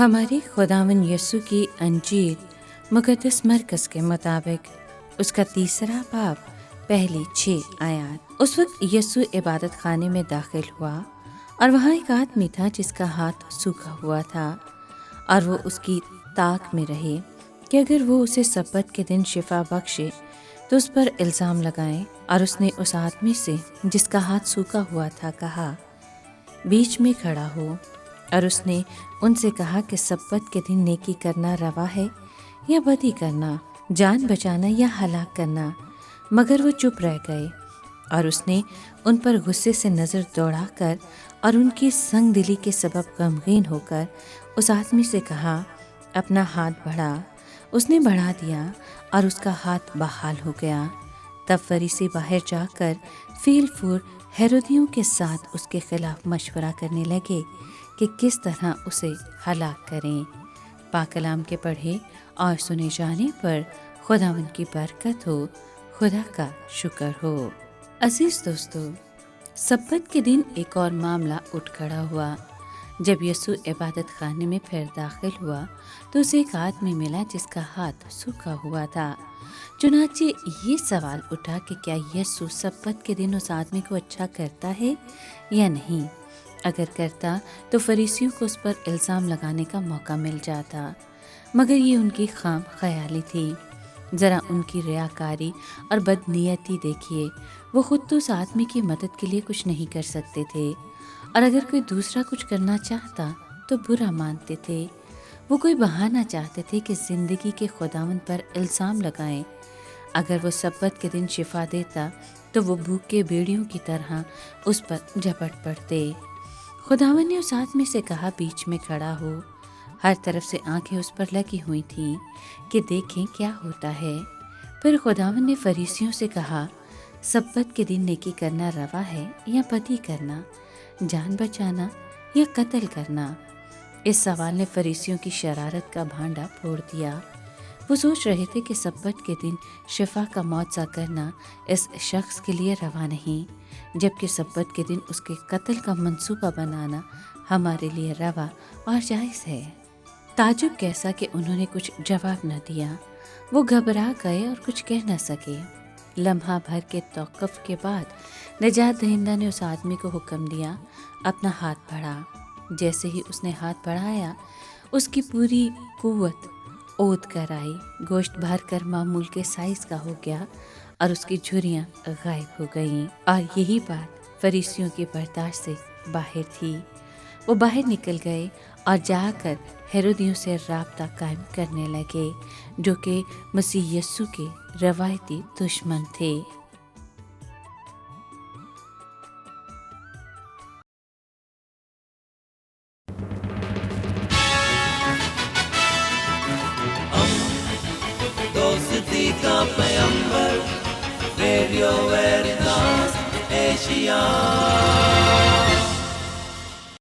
हमारे खुदावन यसु की अंजील मुक़द्दस मरकज़ के मुताबिक उसका तीसरा बाब पहली 6 आयत। उस वक्त यसु इबादत खाने में दाखिल हुआ और वहाँ एक आदमी था जिसका हाथ सूखा हुआ था, और वो उसकी ताक में रहे कि अगर वो उसे सब्बत के दिन शिफा बख्शे तो उस पर इल्ज़ाम लगाएं। और उसने उस आदमी से जिसका हाथ सूखा हुआ था कहा, बीच में खड़ा हो। और उसने उनसे कहा कि सब्बत के दिन नेकी करना रवा है या बदी करना, जान बचाना या हलाक करना। मगर वो चुप रह गए। और उसने उन पर गुस्से से नज़र दौड़ा कर और उनकी संग दिली के सबब गमगीन होकर उस आदमी से कहा, अपना हाथ बढ़ा। उसने बढ़ा दिया और उसका हाथ बहाल हो गया। तब फरीसी बाहर जाकर फील फूर हेरोदियों के साथ उसके खिलाफ मशवरा करने लगे कि किस तरह उसे हलाक करें। पाकलाम के पढ़े और सुने जाने पर खुदावन की बरकत हो, खुदा का शुक्र हो। अजीज दोस्तों, सब्बत के दिन एक और मामला उठ खड़ा हुआ। जब यसु इबादत खाने में फिर दाखिल हुआ तो उसे एक आदमी मिला जिसका हाथ सूखा हुआ था। चुनाचे ये सवाल उठा कि क्या यसु सब्बत के दिन उस आदमी को अच्छा करता है या नहीं। अगर करता तो फरीसियों को उस पर इल्ज़ाम लगाने का मौका मिल जाता, मगर ये उनकी खाम ख्याली थी। ज़रा उनकी रियाकारी और बदनीयती देखिए। वो खुद तो उस आदमी की मदद के लिए कुछ नहीं कर सकते थे, और अगर कोई दूसरा कुछ करना चाहता तो बुरा मानते थे। वो कोई बहाना चाहते थे कि ज़िंदगी के खुदावन पर इल्ज़ाम लगाएं। अगर वो सब्बत के दिन शिफा देता तो वो भूखे भेड़ियों की तरह उस पर झपट पड़ते। खुदावन ने उस आदमी से कहा, बीच में खड़ा हो। हर तरफ से आंखें उस पर लगी हुई थीं कि देखें क्या होता है। फिर खुदावन ने फरीसियों से कहा, सब्बत के दिन नेकी करना रवा है या बदी करना, जान बचाना या कत्ल करना। इस सवाल ने फरीसियों की शरारत का भांडा फोड़ दिया। वो सोच रहे थे कि सब्बत के दिन शिफा का मौजज़ा करना इस शख्स के लिए रवा नहीं, जबकि सब्बत के दिन उसके कत्ल का मंसूबा बनाना हमारे लिए रवा और जायज़ है। ताजुब कैसा कि उन्होंने कुछ जवाब न दिया। वो घबरा गए और कुछ कह न सके। लम्हा भर के तौक़ुफ़ के बाद निजात दहिंदा ने उस आदमी को हुक्म दिया, अपना हाथ बढ़ा। जैसे ही उसने हाथ बढ़ाया, उसकी पूरी कुव्वत ओद कर आई। गोश्त भर कर मामूल के साइज़ का हो गया और उसकी झुर्रियाँ गायब हो गईं। और यही बात फरीसियों की बर्दाश्त से बाहर थी। वो बाहर निकल गए और जाकर हेरोदियों से राब्ता कायम करने लगे, जो कि मसीह यस्सु के रवायती दुश्मन थे। दोस्ती का पैगंबर, रेडियो वेरितास एशिया।